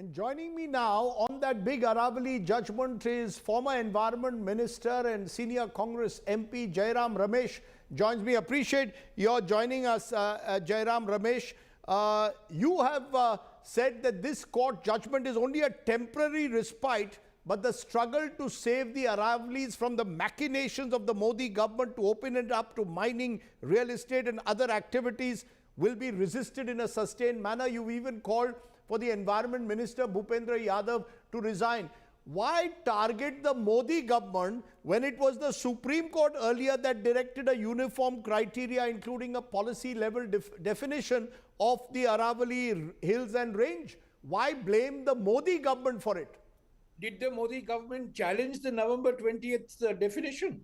And joining me now on that big Aravali judgment is former Environment Minister and senior Congress MP Jairam Ramesh. Joins me. Appreciate your joining us, Jairam Ramesh. You have said that this court judgment is only a temporary respite, but the struggle to save the Aravalis from the machinations of the Modi government to open it up to mining, real estate and other activities will be resisted in a sustained manner. You've even called for the Environment Minister Bhupender Yadav to resign. Why target the Modi government when it was the Supreme Court earlier that directed a uniform criteria, including a policy level definition of the Aravali hills and range? Why blame the Modi government for it? Did the Modi government challenge the November 20th definition,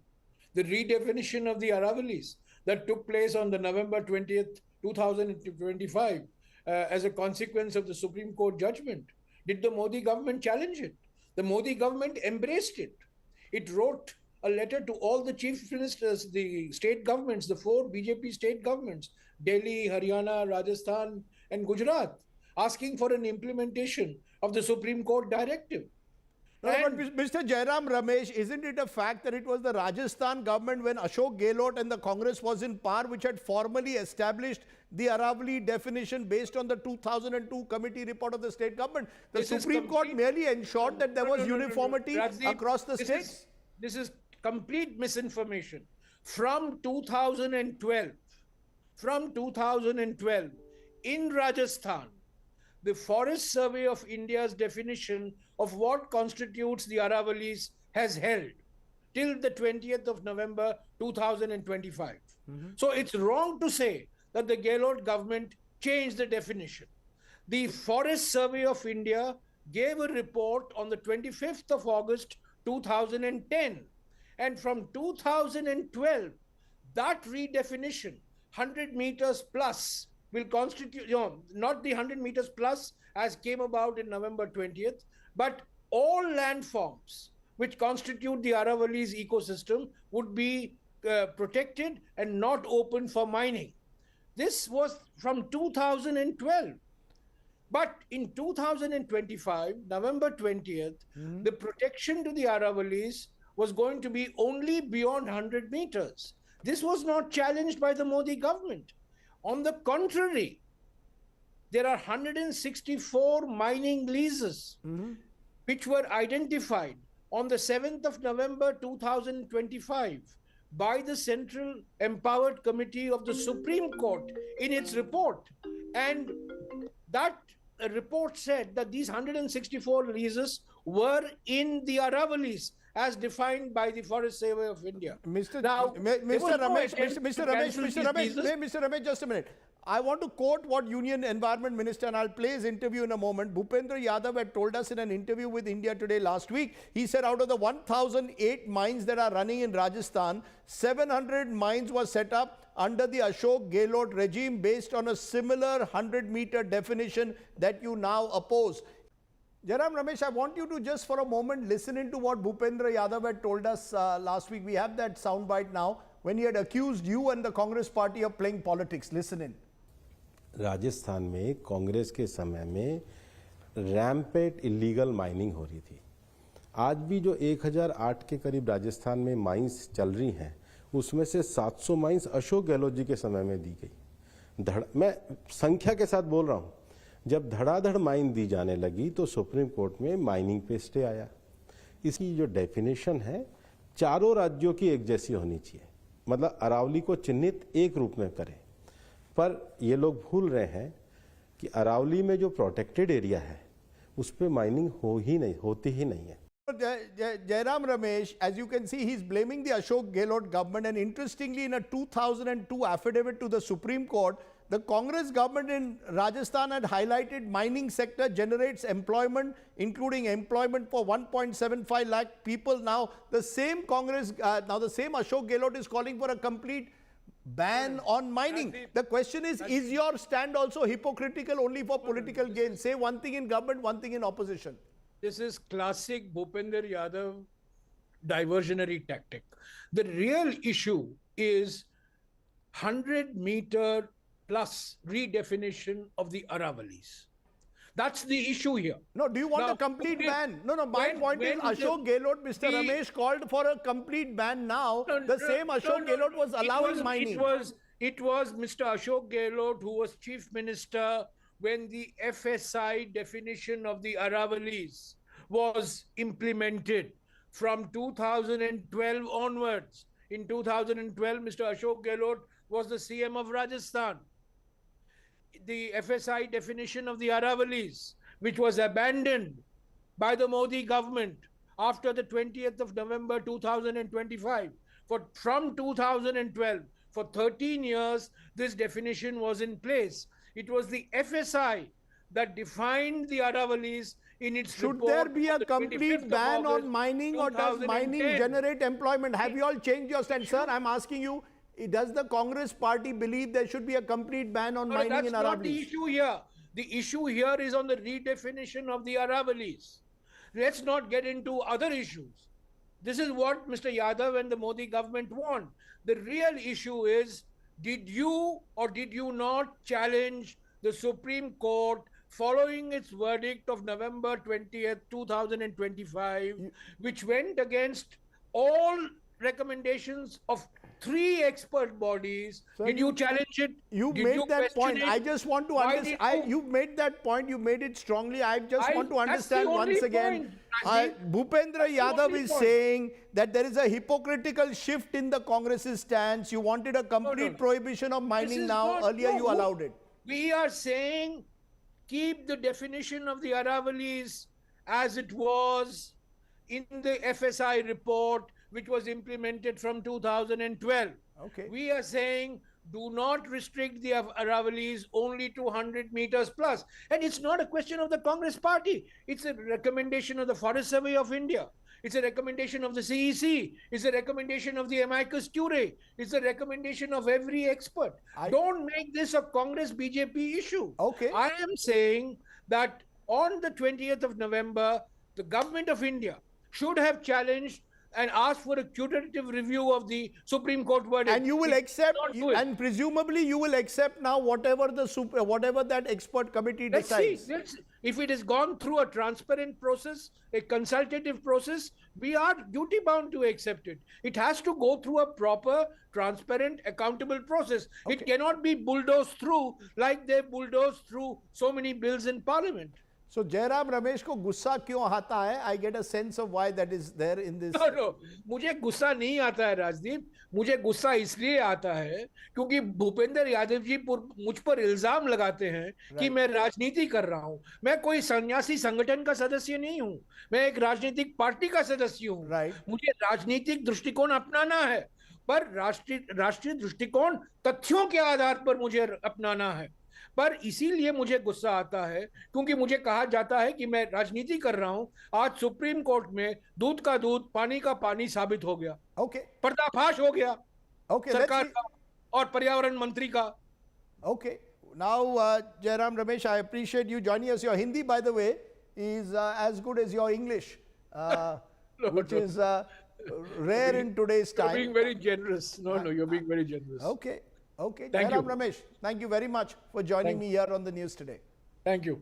the redefinition of the Aravalis that took place on the November 20th, 2025 as a consequence of the Supreme Court judgment? Did the Modi government challenge it? The Modi government embraced it. It wrote a letter to all the chief ministers, the state governments, the 4 BJP state governments, Delhi, Haryana, Rajasthan and Gujarat, asking for an implementation of the Supreme Court directive. No, but Mr. Jairam Ramesh, isn't it a fact that it was the Rajasthan government when Ashok Gehlot and the Congress was in power which had formally established the Aravali definition based on the 2002 committee report of the state government? The Supreme Court merely ensured that there was uniformity across the states. This is complete misinformation. From 2012, in Rajasthan, the Forest Survey of India's definition of what constitutes the Aravalis has held till the 20th of November 2025. So it's wrong to say that the Gehlot government changed the definition. The Forest Survey of India gave a report on the 25th of August 2010. And from 2012, that redefinition, 100 meters plus, will constitute, not the 100 meters plus as came about in November 20th, but all landforms which constitute the Aravalis ecosystem would be protected and not open for mining. This was from 2012. But in 2025, November 20th, the protection to the Aravalis was going to be only beyond 100 meters. This was not challenged by the Modi government. On the contrary, there are 164 mining leases which were identified on the 7th of November 2025 by the Central Empowered Committee of the Supreme Court in its report. And that report said that these 164 leases were in the Aravalis as defined by the Forest Survey of India. Mr. Ramesh, just a minute. I want to quote what Union Environment Minister, and I'll play his interview in a moment, Bhupender Yadav had told us in an interview with India Today last week. He said out of the 1,008 mines that are running in Rajasthan, 700 mines were set up under the Ashok Gehlot regime based on a similar 100-meter definition that you now oppose. Jairam Ramesh, I want you to just for a moment listen into what Bhupender Yadav had told us last week. We have that soundbite now when he had accused you and the Congress party of playing politics. Listen in. Rajasthan में कांग्रेस के समय में रैम्पेट illegal mining हो रही थी। आज भी जो 1008 के करीब राजस्थान में माइंस चल रही हैं, उसमें से 700 माइंस अशोक गहलोत जी के समय में दी गई। मैं संख्या के साथ बोल रहा हूँ। जब धड़ाधड़ माइन दी जाने लगी तो सुप्रीम कोर्ट में माइनिंग पे स्टे आया। इसकी जो डेफिनेशन है, चारों राज्यों की एक जैसी होनी चाहिए, मतलब अरावली को चिन्हित एक रूप में करें। पर ये लोग भूल रहे हैं कि अरावली में जो प्रोटेक्टेड एरिया है उस पे माइनिंग होती ही नहीं है। Jairam Ramesh, as you can see, he's blaming the Ashok Gehlot government, and interestingly, in a 2002 affidavit to the Supreme Court, the Congress government in Rajasthan had highlighted mining sector generates employment, including employment for 1.75 lakh people. Now, the same the same Ashok Gehlot is calling for a complete ban on mining. The question is your stand also hypocritical only for political gain? Say one thing in government, one thing in opposition. This is classic Bhupender Yadav diversionary tactic. The real issue is 100-meter plus redefinition of the Aravalis. That's the issue here. No, do you want Now, a complete ban? No, my when- point is when Ashok Gehlot, Mr. Ramesh called for a complete ban now. The same Ashok Gehlot was allowing mining. It was Mr. Ashok Gehlot who was chief minister when the FSI definition of the Aravalis was implemented from 2012 onwards. In 2012, Mr. Ashok Gehlot was the CM of Rajasthan. The FSI definition of the Aravalis, which was abandoned by the Modi government after the 20th of November 2025. From 2012, for 13 years, this definition was in place. It was the FSI that defined the Aravalis in its Should report. there be a complete ban on mining, or does mining generate employment? Have you all changed your stand? Sir, I'm asking you, does the Congress party believe there should be a complete ban on mining in Aravalis? That's not the issue here. The issue here is on the redefinition of the Aravalis. Let's not get into other issues. This is what Mr. Yadav and the Modi government want. The real issue is, did you or did you not challenge the Supreme Court following its verdict of November 20th, 2025, which went against all recommendations of 3 expert bodies? Sir, did you challenge it? You Did made you that question point. it? I just want to understand. You made that point. You made it strongly. I just want to that's the understand only once again. point, Bhupender Yadav only is point. saying that there is a hypocritical shift in the Congress's stance. You wanted a complete prohibition of mining now. Earlier you allowed it. We are saying keep the definition of the Aravalis as it was in the FSI report, which was implemented from 2012. Okay. We are saying do not restrict the Aravalis only to 100 meters plus. And it's not a question of the Congress party. It's a recommendation of the Forest Survey of India. It's a recommendation of the CEC. It's a recommendation of the amicus curiae. It's a recommendation of every expert. Don't make this a Congress BJP issue. Okay. I am saying that on the 20th of November, the government of India should have challenged and asked for a curative review of the Supreme Court verdict. And you will accept, and presumably you will accept now whatever that expert committee decides. Let's see. If it has gone through a transparent process, a consultative process, we are duty bound to accept it. It has to go through a proper, transparent, accountable process. Okay. It cannot be bulldozed through like they bulldozed through so many bills in Parliament. So Jairam Ramesh को गुस्सा क्यों आता है? I get a sense of why that is there in this. No, मुझे गुस्सा नहीं आता है राजदीप. मुझे गुस्सा इसलिए आता है क्योंकि भूपेंद्र यादव जी मुझ पर इल्जाम लगाते हैं कि मैं राजनीति कर रहा हूं. मैं कोई सन्यासी संगठन का सदस्य नहीं हूं. मैं एक राजनीतिक पार्टी का सदस्य हूं. मुझे राजनीतिक दृष्टिकोण अपनाना है, पर राष्ट्रीय दृष्टिकोण तथ्यों के आधार पर मुझे अपनाना है. पर इसीलिए मुझे गुस्सा आता है क्योंकि मुझे कहा जाता है कि मैं राजनीति कर रहा हूं. आज सुप्रीम कोर्ट में दूध का दूध पानी का पानी साबित हो गया. Okay. पर्दाफाश हो गया. Okay. सरकार का और पर्यावरण मंत्री का. Okay. Now, Jairam Ramesh, I appreciate you joining us. Your Hindi, by the way, is as good as your English, which is rare in today's time. You're being very generous. No, you're being very generous. Okay. Okay. Thank you. Jairam Ramesh, thank you very much for joining me here on the news today. Thank you.